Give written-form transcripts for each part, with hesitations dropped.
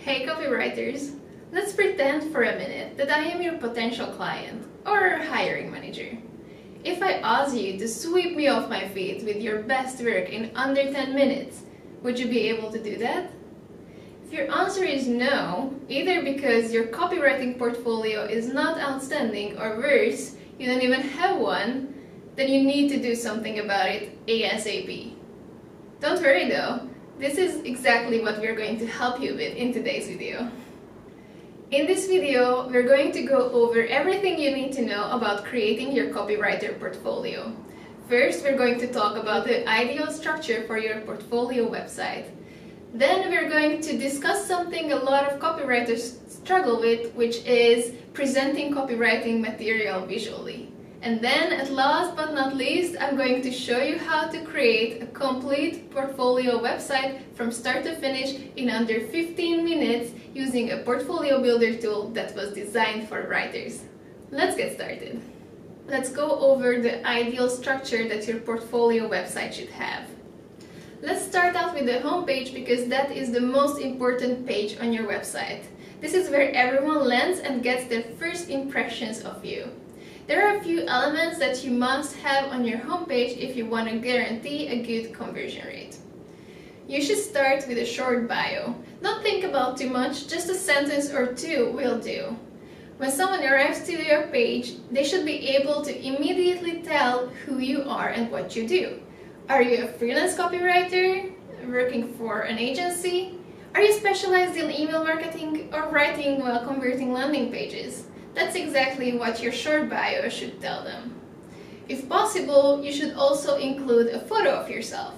Hey copywriters, let's pretend for a minute that I am your potential client or hiring manager. If I ask you to sweep me off my feet with your best work in under 10 minutes, would you be able to do that? If your answer is no, either because your copywriting portfolio is not outstanding or worse, you don't even have one, then you need to do something about it ASAP. Don't worry though, this is exactly what we're going to help you with in today's video. In this video, we're going to go over everything you need to know about creating your copywriter portfolio. First, we're going to talk about the ideal structure for your portfolio website. Then we're going to discuss something a lot of copywriters struggle with, which is presenting copywriting material visually. And then, at last but not least, I'm going to show you how to create a complete portfolio website from start to finish in under 15 minutes using a portfolio builder tool that was designed for writers. Let's get started. Let's go over the ideal structure that your portfolio website should have. Let's start out with the home page because that is the most important page on your website. This is where everyone lands and gets their first impressions of you. There are a few elements that you must have on your homepage if you want to guarantee a good conversion rate. You should start with a short bio. Don't think about too much, just a sentence or two will do. When someone arrives to your page, they should be able to immediately tell who you are and what you do. Are you a freelance copywriter, working for an agency? Are you specialized in email marketing or writing while converting landing pages? That's exactly what your short bio should tell them. If possible, you should also include a photo of yourself.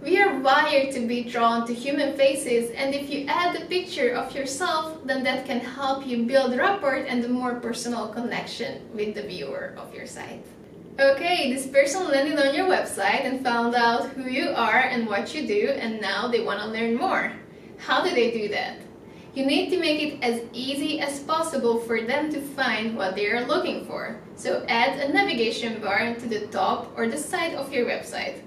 We are wired to be drawn to human faces, and if you add a picture of yourself, then that can help you build rapport and a more personal connection with the viewer of your site. Okay, this person landed on your website and found out who you are and what you do, and now they want to learn more. How do they do that? You need to make it as easy as possible for them to find what they are looking for. So add a navigation bar to the top or the side of your website.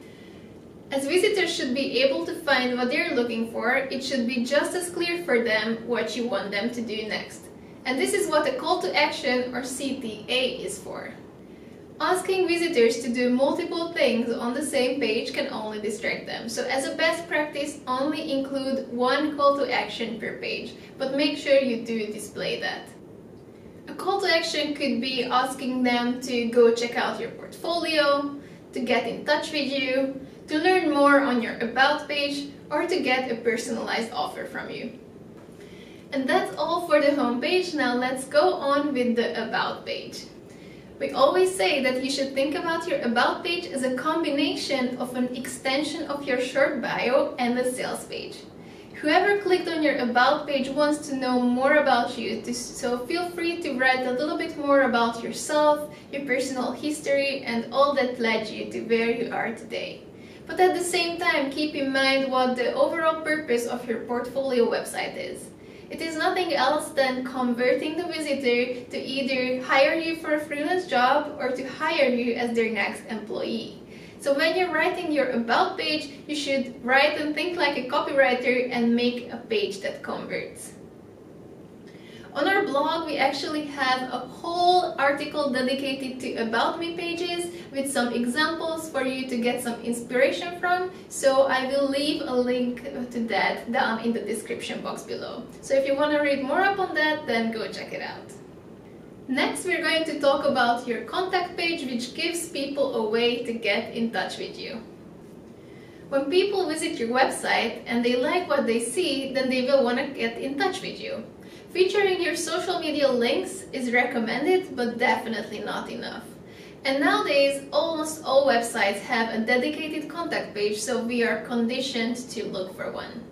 As visitors should be able to find what they're looking for, it should be just as clear for them what you want them to do next. And this is what a call to action or CTA is for. Asking visitors to do multiple things on the same page can only distract them. So as a best practice, only include one call to action per page, but make sure you do display that. A call to action could be asking them to go check out your portfolio, to get in touch with you, to learn more on your about page, or to get a personalized offer from you. And that's all for the home page. Now let's go on with the about page. We always say that you should think about your about page as a combination of an extension of your short bio and a sales page. Whoever clicked on your about page wants to know more about you, so feel free to write a little bit more about yourself, your personal history, and all that led you to where you are today. But at the same time, keep in mind what the overall purpose of your portfolio website is. It is nothing else than converting the visitor to either hire you for a freelance job or to hire you as their next employee. So when you're writing your about page, you should write and think like a copywriter and make a page that converts. On our blog, we actually have a whole article dedicated to About Me pages with some examples for you to get some inspiration from, so I will leave a link to that down in the description box below. So if you want to read more up on that, then go check it out. Next, we're going to talk about your contact page, which gives people a way to get in touch with you. When people visit your website and they like what they see, then they will want to get in touch with you. Featuring your social media links is recommended, but definitely not enough. And nowadays, almost all websites have a dedicated contact page, so we are conditioned to look for one.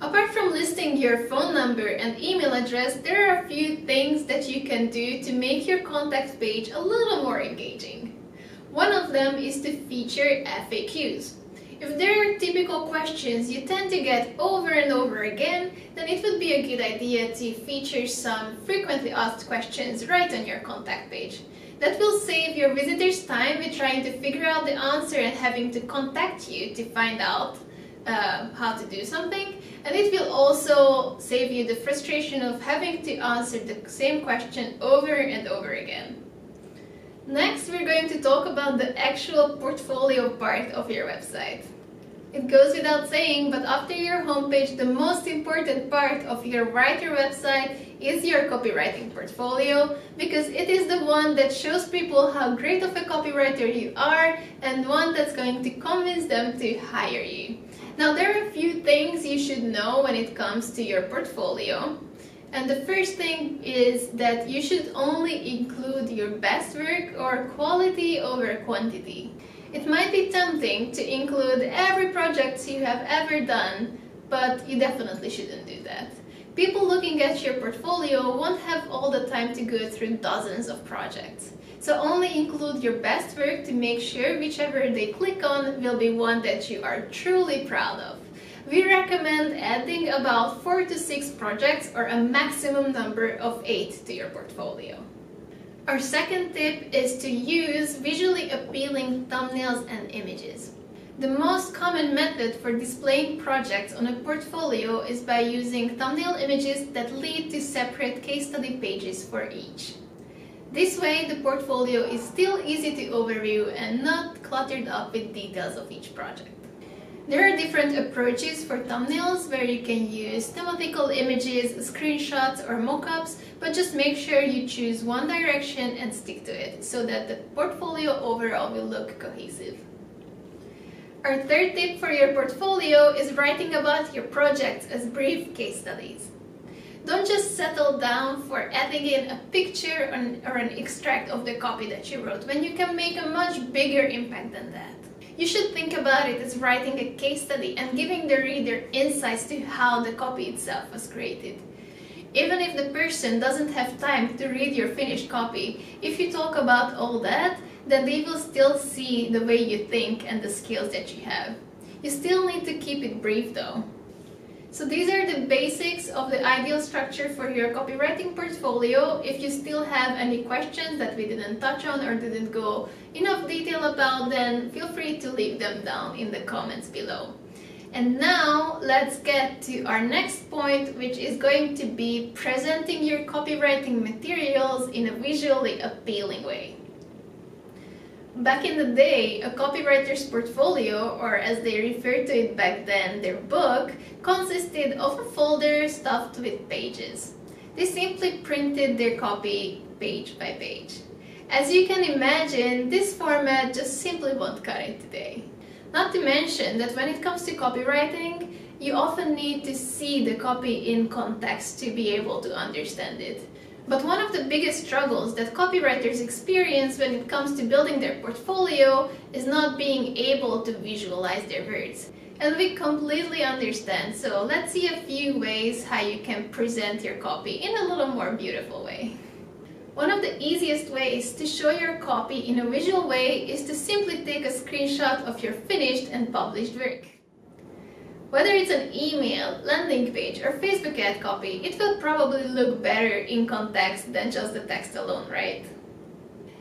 Apart from listing your phone number and email address, there are a few things that you can do to make your contact page a little more engaging. One of them is to feature FAQs. If there are typical questions you tend to get over and over again, then it would be a good idea to feature some frequently asked questions right on your contact page. That will save your visitors time with trying to figure out the answer and having to contact you to find out how to do something, and it will also save you the frustration of having to answer the same question over and over again. Next, we're going to talk about the actual portfolio part of your website. It goes without saying, but after your homepage, the most important part of your writer website is your copywriting portfolio, because it is the one that shows people how great of a copywriter you are and one that's going to convince them to hire you. Now, there are a few things you should know when it comes to your portfolio. And the first thing is that you should only include your best work or quality over quantity. It might be tempting to include every project you have ever done, but you definitely shouldn't do that. People looking at your portfolio won't have all the time to go through dozens of projects. So only include your best work to make sure whichever they click on will be one that you are truly proud of. We recommend adding about 4 to 6 projects or a maximum number of 8 to your portfolio. Our second tip is to use visually appealing thumbnails and images. The most common method for displaying projects on a portfolio is by using thumbnail images that lead to separate case study pages for each. This way, the portfolio is still easy to overview and not cluttered up with details of each project. There are different approaches for thumbnails where you can use thematical images, screenshots, or mockups, but just make sure you choose one direction and stick to it so that the portfolio overall will look cohesive. Our third tip for your portfolio is writing about your projects as brief case studies. Don't just settle down for adding in a picture or an extract of the copy that you wrote when you can make a much bigger impact than that. You should think about it as writing a case study and giving the reader insights to how the copy itself was created. Even if the person doesn't have time to read your finished copy, if you talk about all that, then they will still see the way you think and the skills that you have. You still need to keep it brief though. So these are the basics of the ideal structure for your copywriting portfolio. If you still have any questions that we didn't touch on or didn't go enough detail about, then feel free to leave them down in the comments below. And now let's get to our next point, which is going to be presenting your copywriting materials in a visually appealing way. Back in the day, a copywriter's portfolio, or as they referred to it back then, their book, consisted of a folder stuffed with pages. They simply printed their copy page by page. As you can imagine, this format just simply won't cut it today. Not to mention that when it comes to copywriting, you often need to see the copy in context to be able to understand it. But one of the biggest struggles that copywriters experience when it comes to building their portfolio is not being able to visualize their words. And we completely understand, so let's see a few ways how you can present your copy in a little more beautiful way. One of the easiest ways to show your copy in a visual way is to simply take a screenshot of your finished and published work. Whether it's an email, landing page, or Facebook ad copy, it will probably look better in context than just the text alone, right?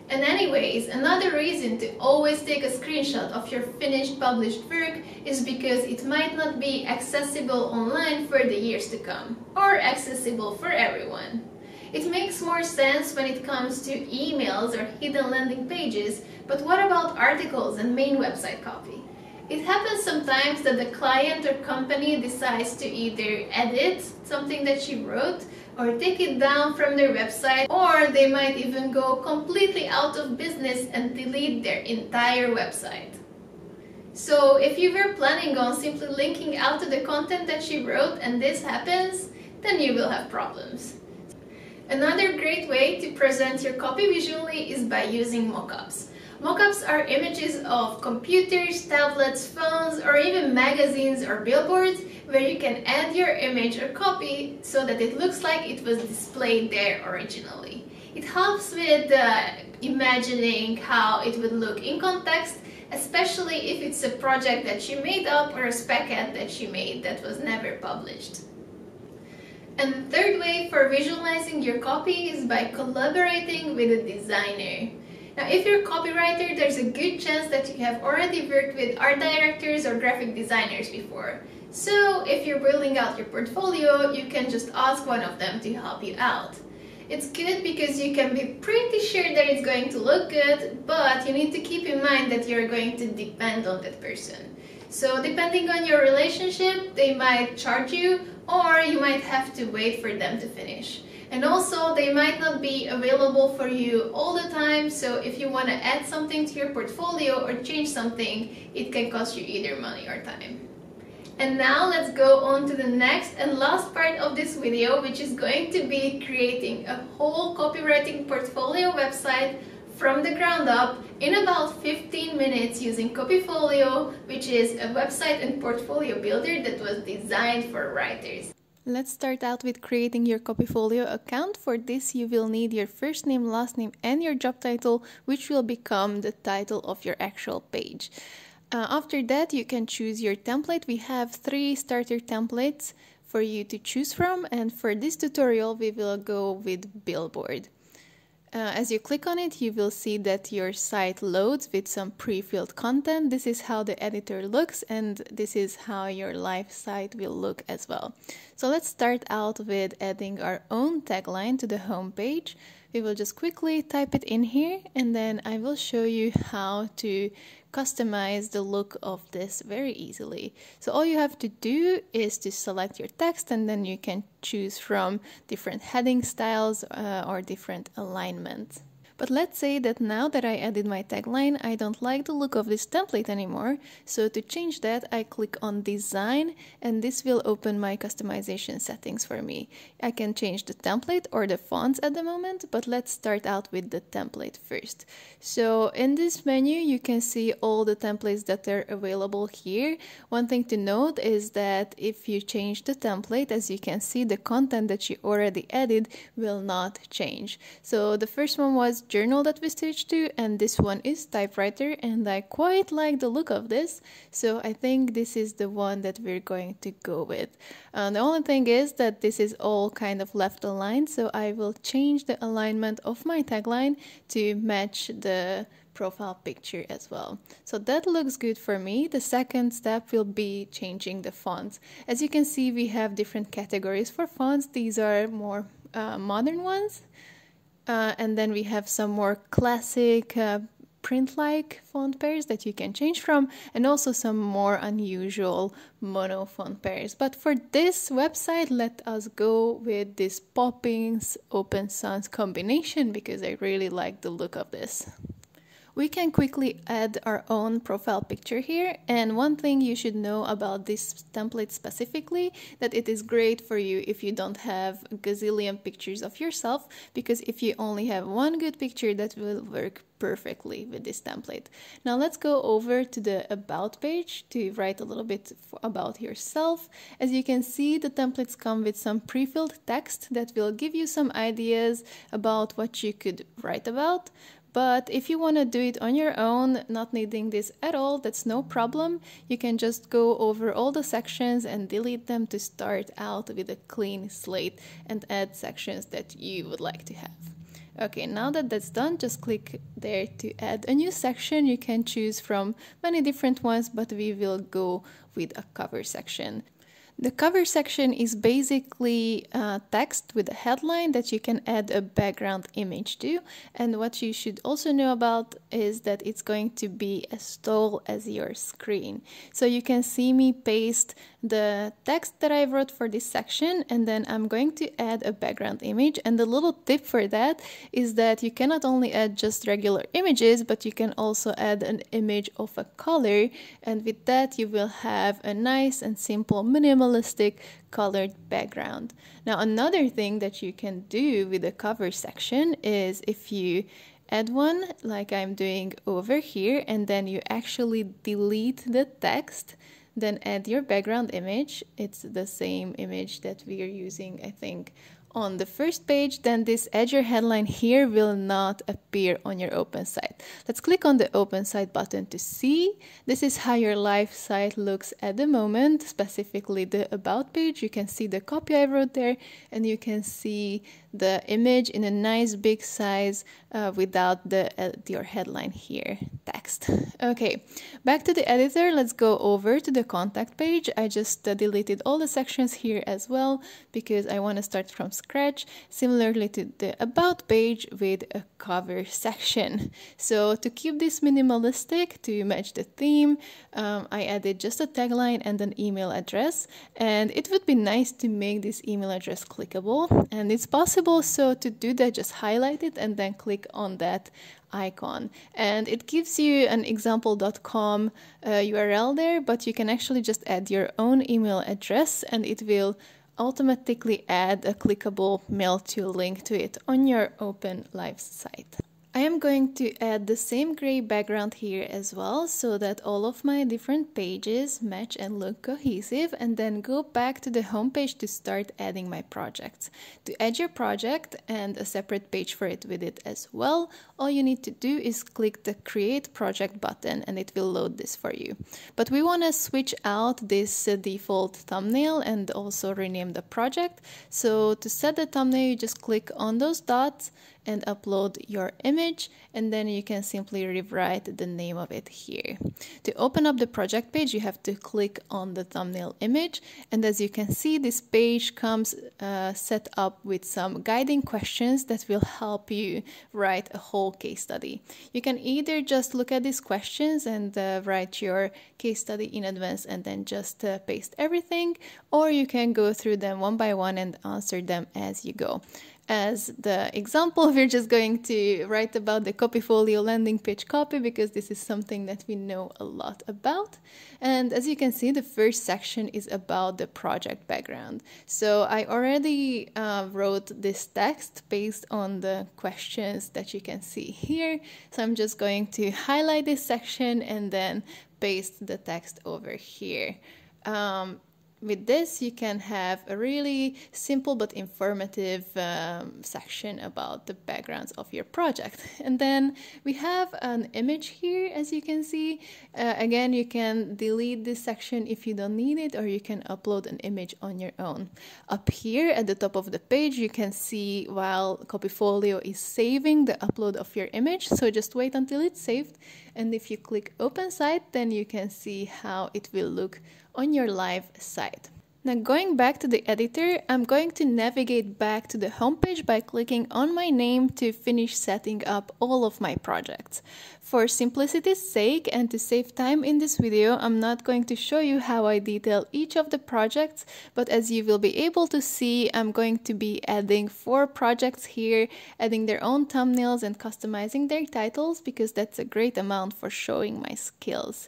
And anyways, another reason to always take a screenshot of your finished published work is because it might not be accessible online for the years to come, or accessible for everyone. It makes more sense when it comes to emails or hidden landing pages, but what about articles and main website copy? It happens sometimes that the client or company decides to either edit something that you wrote or take it down from their website, or they might even go completely out of business and delete their entire website. So if you were planning on simply linking out to the content that you wrote and this happens, then you will have problems. Another great way to present your copy visually is by using mockups. Mockups are images of computers, tablets, phones, or even magazines or billboards where you can add your image or copy so that it looks like it was displayed there originally. It helps with imagining how it would look in context, especially if it's a project that you made up or a spec ad that you made that was never published. And the third way for visualizing your copy is by collaborating with a designer. Now, if you're a copywriter, there's a good chance that you have already worked with art directors or graphic designers before. So, if you're building out your portfolio, you can just ask one of them to help you out. It's good because you can be pretty sure that it's going to look good, but you need to keep in mind that you're going to depend on that person. So depending on your relationship, they might charge you, or you might have to wait for them to finish. And also, they might not be available for you all the time, so if you want to add something to your portfolio or change something, it can cost you either money or time. And now let's go on to the next and last part of this video, which is going to be creating a whole copywriting portfolio website from the ground up in about 15 minutes using Copyfolio, which is a website and portfolio builder that was designed for writers. Let's start out with creating your Copyfolio account. For this, you will need your first name, last name, and your job title, which will become the title of your actual page. After that, you can choose your template. We have 3 starter templates for you to choose from, and for this tutorial, we will go with Billboard. As you click on it, you will see that your site loads with some pre-filled content. This is how the editor looks, and this is how your live site will look as well. So let's start out with adding our own tagline to the home page. We will just quickly type it in here, and then I will show you how to customize the look of this very easily. So all you have to do is to select your text, and then you can choose from different heading styles or different alignments. But let's say that now that I added my tagline, I don't like the look of this template anymore. So to change that, I click on Design, and this will open my customization settings for me. I can change the template or the fonts at the moment, but let's start out with the template first. So in this menu, you can see all the templates that are available here. One thing to note is that if you change the template, as you can see, the content that you already added will not change. So the first one was journal that we switched to, and this one is typewriter, and I quite like the look of this, so I think this is the one that we're going to go with. The only thing is that this is all kind of left aligned, so I will change the alignment of my tagline to match the profile picture as well. So that looks good for me. The second step will be changing the fonts. As you can see, we have different categories for fonts. These are more modern ones. And then we have some more classic print-like font pairs that you can change from, and also some more unusual mono font pairs. But for this website, let us go with this Poppins Open Sans combination because I really like the look of this. We can quickly add our own profile picture here, and one thing you should know about this template specifically, that it is great for you if you don't have a gazillion pictures of yourself, because if you only have one good picture, that will work perfectly with this template. Now let's go over to the About page to write a little bit about yourself. As you can see, the templates come with some pre-filled text that will give you some ideas about what you could write about. But if you want to do it on your own, not needing this at all, that's no problem. You can just go over all the sections and delete them to start out with a clean slate and add sections that you would like to have. Okay, now that that's done, just click there to add a new section. You can choose from many different ones, but we will go with a cover section. The cover section is basically text with a headline that you can add a background image to. And what you should also know about is that it's going to be as tall as your screen. So you can see me paste the text that I wrote for this section, and then I'm going to add a background image. And the little tip for that is that you cannot only add just regular images, but you can also add an image of a color. And with that, you will have a nice and simple minimalistic colored background. Now, another thing that you can do with the cover section is if you add one like I'm doing over here, and then you actually delete the text, then add your background image. It's the same image that we are using, I think, on the first page, then this add your headline here will not appear on your open site. Let's click on the open site button to see. This is how your live site looks at the moment, specifically the about page. You can see the copy I wrote there, and you can see the image in a nice big size without your headline here text. Okay, back to the editor. Let's go over to the contact page. I just deleted all the sections here as well because I want to start from scratch, similarly to the about page with a cover section. So to keep this minimalistic, to match the theme, I added just a tagline and an email address, and it would be nice to make this email address clickable, and it's possible. So to do that, just highlight it and then click on that icon, and it gives you an example.com URL there, but you can actually just add your own email address and it will automatically add a clickable mail to link to it on your open live site. I am going to add the same gray background here as well so that all of my different pages match and look cohesive, and then go back to the home page to start adding my projects. To add your project and a separate page for it with it as well, all you need to do is click the Create Project button and it will load this for you. But we want to switch out this default thumbnail and also rename the project. So to set the thumbnail, you just click on those dots and upload your image, and then you can simply rewrite the name of it here. To open up the project page, you have to click on the thumbnail image, and as you can see, this page comes set up with some guiding questions that will help you write a whole case study. You can either just look at these questions and write your case study in advance and then just paste everything, or you can go through them one by one and answer them as you go. As the example, we're just going to write about the Copyfolio landing page copy because this is something that we know a lot about. And as you can see, the first section is about the project background. So I already wrote this text based on the questions that you can see here. So I'm just going to highlight this section and then paste the text over here. With this, you can have a really simple but informative section about the backgrounds of your project. And then we have an image here, as you can see. Again, you can delete this section if you don't need it, or you can upload an image on your own. Up here at the top of the page, you can see while Copyfolio is saving the upload of your image. So just wait until it's saved. And if you click Open Site, then you can see how it will look on your live site. Now going back to the editor, I'm going to navigate back to the homepage by clicking on my name to finish setting up all of my projects. For simplicity's sake and to save time in this video, I'm not going to show you how I detail each of the projects, but as you will be able to see, I'm going to be adding 4 projects here, adding their own thumbnails and customizing their titles because that's a great amount for showing my skills.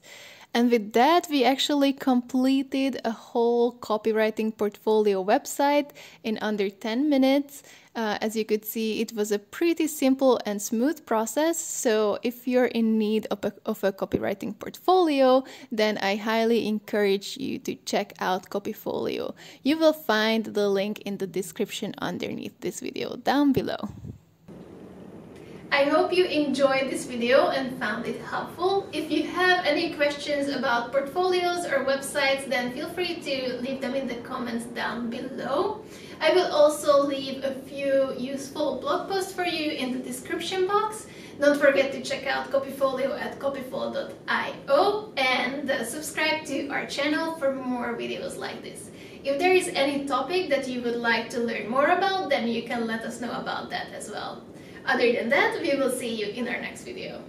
And with that, we actually completed a whole copywriting portfolio website in under 10 minutes. As you could see, it was a pretty simple and smooth process. So if you're in need of a copywriting portfolio, then I highly encourage you to check out Copyfolio. You will find the link in the description underneath this video down below. I hope you enjoyed this video and found it helpful. If you have any questions about portfolios or websites, then feel free to leave them in the comments down below. I will also leave a few useful blog posts for you in the description box. Don't forget to check out Copyfolio at copyfolio.io and subscribe to our channel for more videos like this. If there is any topic that you would like to learn more about, then you can let us know about that as well. Other than that, we will see you in our next video.